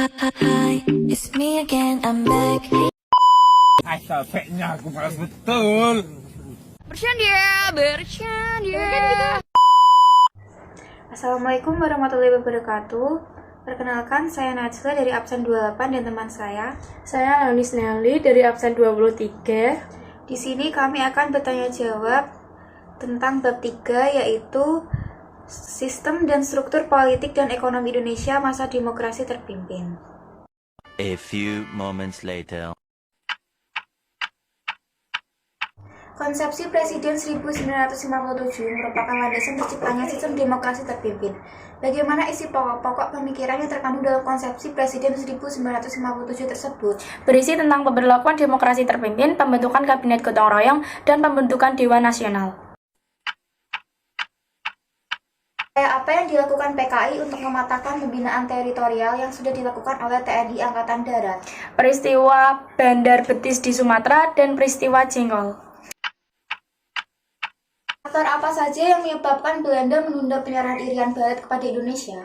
Hi, it's me again, I'm back. Capeknya aku malas betul. Bercanda. Assalamualaikum warahmatullahi wabarakatuh. Perkenalkan, saya Najla dari absen 28 dan teman saya Lanis Nelly dari absen 23. Di sini kami akan bertanya jawab tentang bab 3, yaitu sistem dan struktur politik dan ekonomi Indonesia masa demokrasi terpimpin. A few moments later. Konsepsi Presiden 1957 merupakan landasan terciptanya sistem demokrasi terpimpin. Bagaimana isi pokok-pokok pemikiran yang terkandung dalam konsepsi Presiden 1957 tersebut? Berisi tentang pemberlakuan demokrasi terpimpin, pembentukan kabinet gotong royong, dan pembentukan Dewan Nasional. Apa yang dilakukan PKI untuk mematahkan pembinaan teritorial yang sudah dilakukan oleh TNI Angkatan Darat? Peristiwa Bandar Betis di Sumatera dan peristiwa Jengkol. Faktor apa saja yang menyebabkan Belanda menunda penyerahan Irian Barat kepada Indonesia?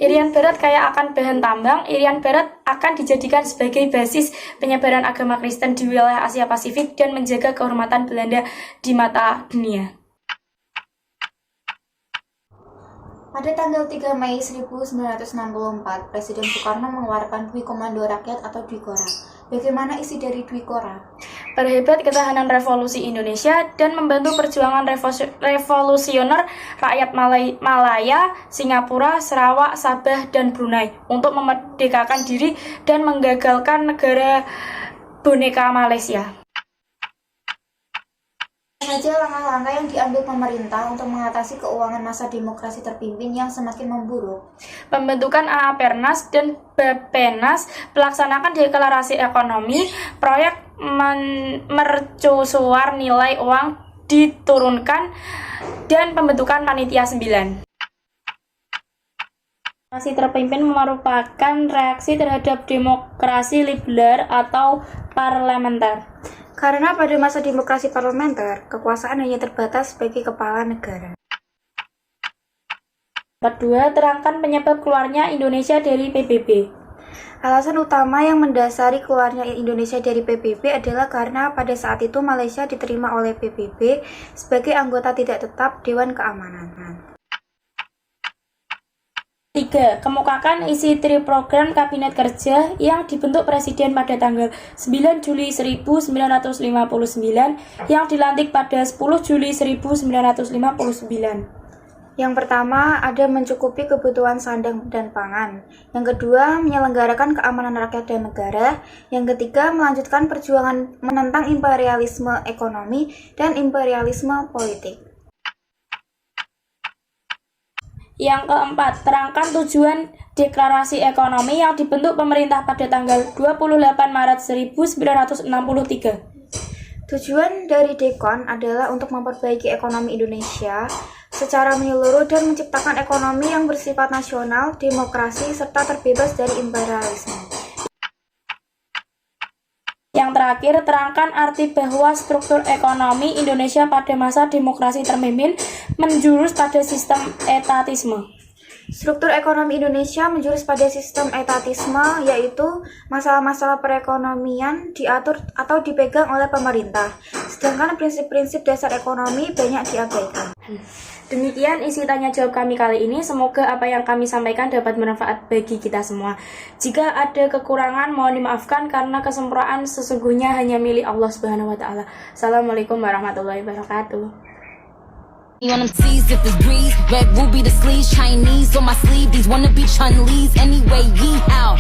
Irian Barat kaya akan bahan tambang. Irian Barat akan dijadikan sebagai basis penyebaran agama Kristen di wilayah Asia Pasifik dan menjaga kehormatan Belanda di mata dunia. Pada tanggal 3 Mei 1964, Presiden Soekarno mengeluarkan Dwi Komando Rakyat atau Dwikora. Bagaimana isi dari Dwikora? Perhebat ketahanan revolusi Indonesia dan membantu perjuangan revolusioner rakyat Malaya, Singapura, Sarawak, Sabah, dan Brunei untuk memerdekakan diri dan menggagalkan negara boneka Malaysia. Saja langkah-langkah yang diambil pemerintah untuk mengatasi keuangan masa demokrasi terpimpin yang semakin memburuk. Pembentukan AA-Pernas dan Bappenas, melaksanakan deklarasi ekonomi, proyek mercusuar nilai uang diturunkan, dan pembentukan panitia 9. Demokrasi terpimpin merupakan reaksi terhadap demokrasi liberal atau parlementer. Karena pada masa demokrasi parlementer, kekuasaan hanya terbatas sebagai kepala negara. Kedua, terangkan penyebab keluarnya Indonesia dari PBB. Alasan utama yang mendasari keluarnya Indonesia dari PBB adalah karena pada saat itu Malaysia diterima oleh PBB sebagai anggota tidak tetap Dewan Keamanan. 3. Kemukakan isi program Kabinet Kerja yang dibentuk Presiden pada tanggal 9 Juli 1959 yang dilantik pada 10 Juli 1959. Yang pertama, ada mencukupi kebutuhan sandang dan pangan. Yang kedua, menyelenggarakan keamanan rakyat dan negara. Yang ketiga, melanjutkan perjuangan menentang imperialisme ekonomi dan imperialisme politik. Yang keempat, terangkan tujuan deklarasi ekonomi yang dibentuk pemerintah pada tanggal 28 Maret 1963. Tujuan dari Dekon adalah untuk memperbaiki ekonomi Indonesia secara menyeluruh dan menciptakan ekonomi yang bersifat nasional, demokrasi, serta terbebas dari imperialisme. Yang terakhir, terangkan arti bahwa struktur ekonomi Indonesia pada masa demokrasi terpimpin menjurus pada sistem etatisme. Struktur ekonomi Indonesia menjurus pada sistem etatisme, yaitu masalah-masalah perekonomian diatur atau dipegang oleh pemerintah, sedangkan prinsip-prinsip dasar ekonomi banyak diabaikan. Demikian isi tanya jawab kami kali ini. Semoga apa yang kami sampaikan dapat bermanfaat bagi kita semua. Jika ada kekurangan, mohon dimaafkan karena kesempurnaan sesungguhnya hanya milik Allah Subhanahu wa taala. Assalamualaikum warahmatullahi wabarakatuh. You want them C's if it's breeze, red ruby the sleeves, Chinese on my sleeve, these wanna be Chun-Li's anyway, yee how.